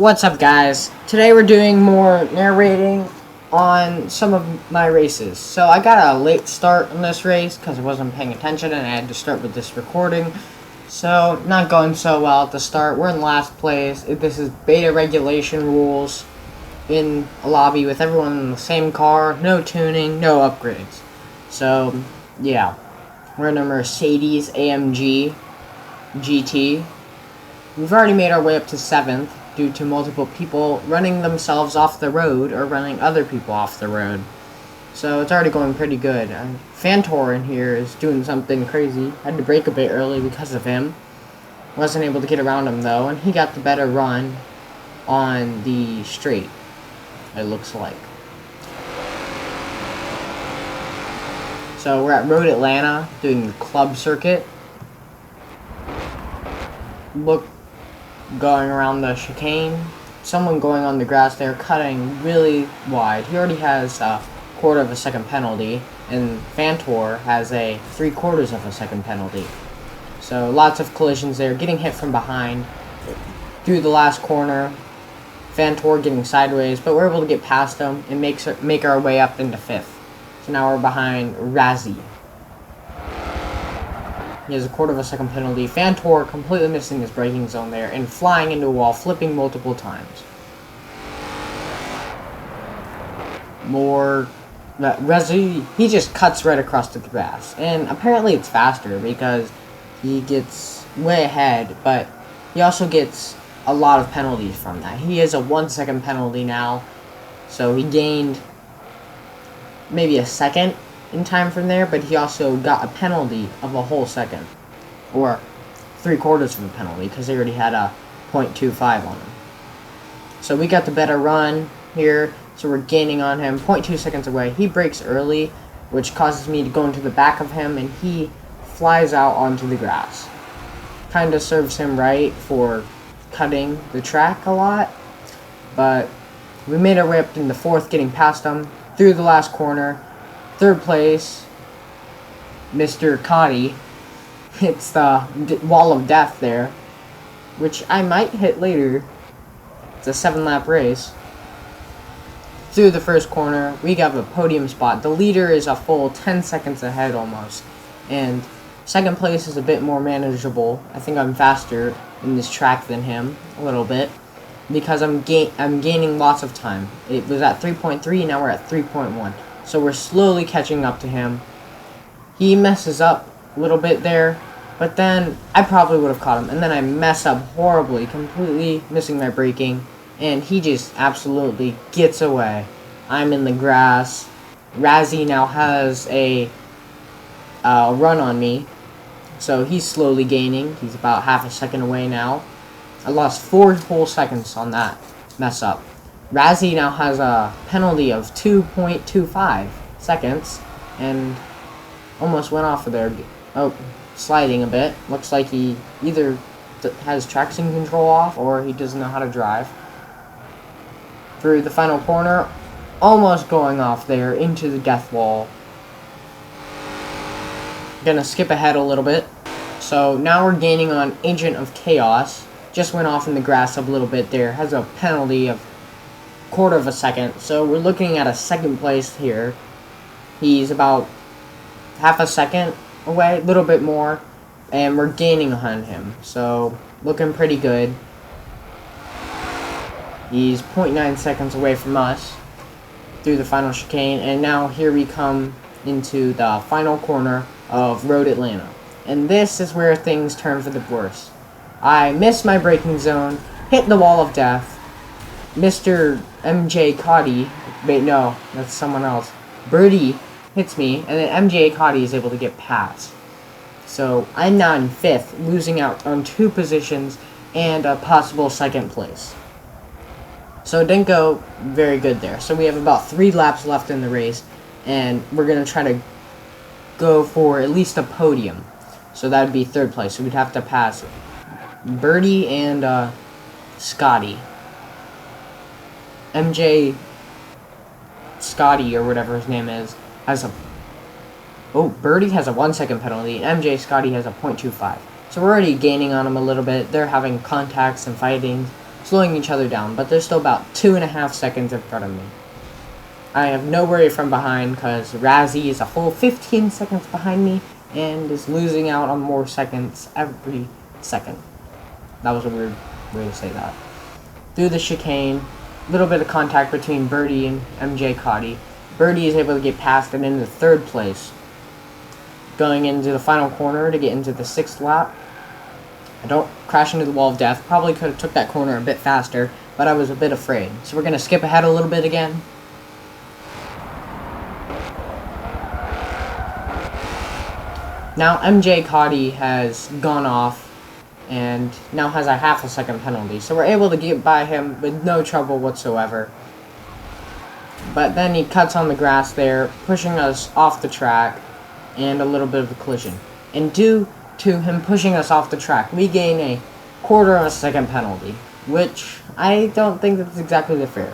What's up, guys? Today we're doing more narrating on some of my races. So I got a late start on this race because I wasn't paying attention and I had to start with this recording. So not going so well at the start. We're in last place. This is beta regulation rules in a lobby with everyone in the same car. No tuning, no upgrades. So yeah, we're in a Mercedes AMG GT. We've already made our way up to 7th due to multiple people running themselves off the road or running other people off the road. So it's already going pretty good. Fantor in here is doing something crazy. Had to brake a bit early because of him. Wasn't able to get around him though, and he got the better run on the straight, it looks like. So we're at Road Atlanta doing the club circuit. Going around the chicane. Someone going on the grass there, cutting really wide. He already has a quarter of a second penalty, and Fantor has a 3/4 of a second penalty. So lots of collisions there, getting hit from behind. Through the last corner, Fantor getting sideways, but we're able to get past him and make our way up into 5th. So now we're behind Razzie. He has a quarter of a second penalty. Fantor completely missing his braking zone there and flying into a wall, flipping multiple times. Razzie, he just cuts right across the grass. And apparently it's faster because he gets way ahead, but he also gets a lot of penalties from that. He has a 1-second penalty now, so he gained maybe a second in time from there, but he also got a penalty of a whole second, or 3/4 of a penalty, because they already had a 0.25 on him. So we got the better run here, so we're gaining on him, 0.2 seconds away. He brakes early, which causes me to go into the back of him, and he flies out onto the grass. Kind of serves him right for cutting the track a lot, but we made our way up in the 4th, getting past him, through the last corner. 3rd place, Mr. Cotty hits the wall of death there, which I might hit later. It's a 7-lap race. Through the first corner, we got a podium spot. The leader is a full 10 seconds ahead almost, and 2nd place is a bit more manageable. I think I'm faster in this track than him a little bit because I'm gaining lots of time. It was at 3.3, now we're at 3.1. So we're slowly catching up to him. He messes up a little bit there, but then I probably would have caught him. And then I mess up horribly, completely missing my braking, and he just absolutely gets away. I'm in the grass. Razzie now has a run on me, so he's slowly gaining. He's about half a second away now. I lost 4 whole seconds on that mess up. Razzie now has a penalty of 2.25 seconds, and almost went off of there. Oh, sliding a bit. Looks like he either has traction control off, or he doesn't know how to drive. Through the final corner, almost going off there into the death wall. Gonna skip ahead a little bit. So now we're gaining on Agent of Chaos. Just went off in the grass a little bit there. Has a penalty of 1/4 of a second, so we're looking at a 2nd place here. He's about half a second away, a little bit more, and we're gaining on him, so looking pretty good. He's 0.9 seconds away from us through the final chicane, and now here we come into the final corner of Road Atlanta, and this is where things turn for the worse. I missed my braking zone, hit the wall of death. Mr. MJ Cotty, wait, no, that's someone else. Birdie hits me, and then MJ Cotty is able to get past. So I'm now in 5th, losing out on 2 positions and a possible 2nd place. So it didn't go very good there. So we have about 3 laps left in the race, and we're going to try to go for at least a podium. So that would be 3rd place. So we'd have to pass Birdie and Scotty. MJ Scotty, or whatever his name is, has a... Oh, Birdie has a 1-second penalty, and MJ Scotty has a 0.25. So we're already gaining on them a little bit. They're having contacts and fighting. slowing each other down, but they're still about 2.5 seconds in front of me. I have no worry from behind because Razzie is a full 15 seconds behind me and is losing out on more seconds every second. That was a weird way to say that. Through the chicane, little bit of contact between Birdie and MJ Cotty. Birdie is able to get past and into 3rd place. Going into the final corner to get into the 6th lap. I don't crash into the wall of death. Probably could have took that corner a bit faster, but I was a bit afraid. So we're going to skip ahead a little bit again. Now MJ Cotty has gone off and now has a half a second penalty. So we're able to get by him with no trouble whatsoever. But then he cuts on the grass there, pushing us off the track and a little bit of a collision. And due to him pushing us off the track, we gain a 1/4 of a second penalty, which I don't think that's exactly fair.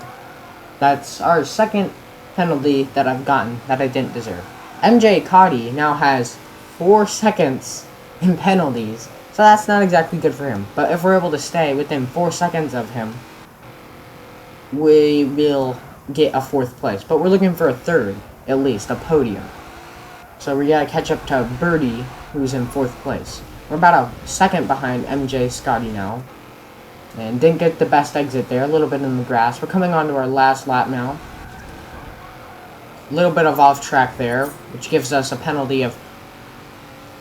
That's our second penalty that I've gotten that I didn't deserve. MJ Cotty now has 4 seconds in penalties, so that's not exactly good for him. But if we're able to stay within 4 seconds of him, we will get a 4th place. But we're looking for a 3rd, at least, a podium. So we gotta catch up to Birdie, who's in 4th place. We're about a second behind MJ Scotty now. And didn't get the best exit there, a little bit in the grass. We're coming on to our last lap now. A little bit of off track there, which gives us a penalty of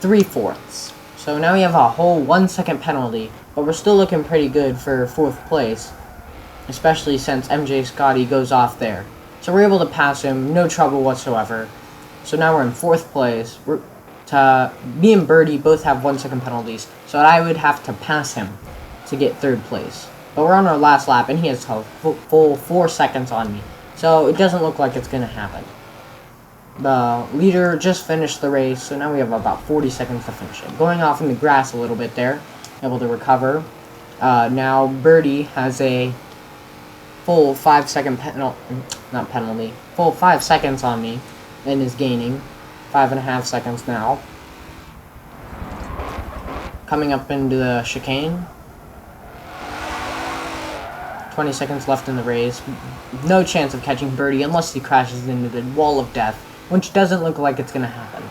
3/4. So now we have a whole 1 second penalty, but we're still looking pretty good for 4th place, especially since MJ Scotty goes off there. So we're able to pass him, no trouble whatsoever. So now we're in 4th place. Me and Birdie both have 1 second penalties, so I would have to pass him to get 3rd place. But we're on our last lap, and he has a full 4 seconds on me, so it doesn't look like it's going to happen. The leader just finished the race, so now we have about 40 seconds to finish it. Going off in the grass a little bit there, able to recover. Now Birdie has a full 5 second full 5 seconds on me, and is gaining 5.5 seconds now. Coming up into the chicane. 20 seconds left in the race. No chance of catching Birdie unless he crashes into the wall of death, which doesn't look like it's going to happen.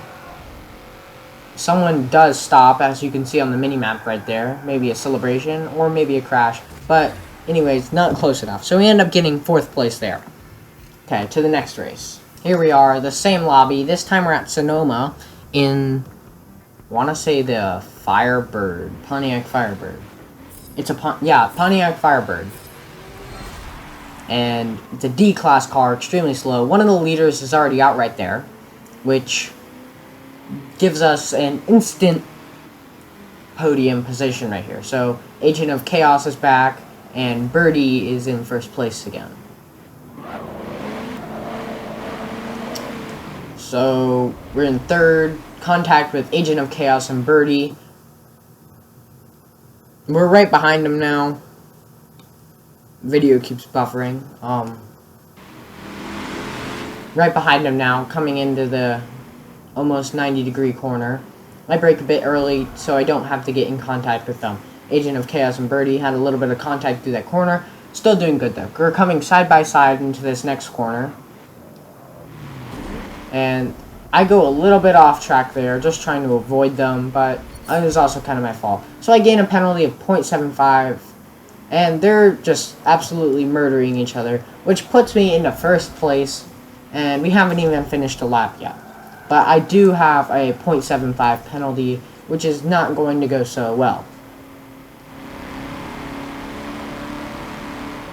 Someone does stop, as you can see on the mini-map right there. Maybe a celebration, or maybe a crash. But, anyways, not close enough. So we end up getting 4th place there. Okay, to the next race. Here we are, the same lobby. This time we're at Sonoma in, I want to say the Firebird. Pontiac Firebird. It's a, Pontiac Firebird. And it's a D-class car, extremely slow. One of the leaders is already out right there, which gives us an instant podium position right here. So, Agent of Chaos is back, and Birdie is in 1st place again. So, we're in 3rd, contact with Agent of Chaos and Birdie. We're right behind him now. Video keeps buffering. Right behind him now, coming into the almost 90-degree corner. I brake a bit early, so I don't have to get in contact with them. Agent of Chaos and Birdie had a little bit of contact through that corner. Still doing good, though. We're coming side by side into this next corner. And I go a little bit off track there, just trying to avoid them, but it was also kind of my fault. So I gain a penalty of 0.75. And they're just absolutely murdering each other, which puts me into 1st place, and we haven't even finished a lap yet. But I do have a 0.75 penalty, which is not going to go so well.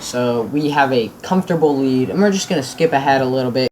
So we have a comfortable lead, and we're just going to skip ahead a little bit.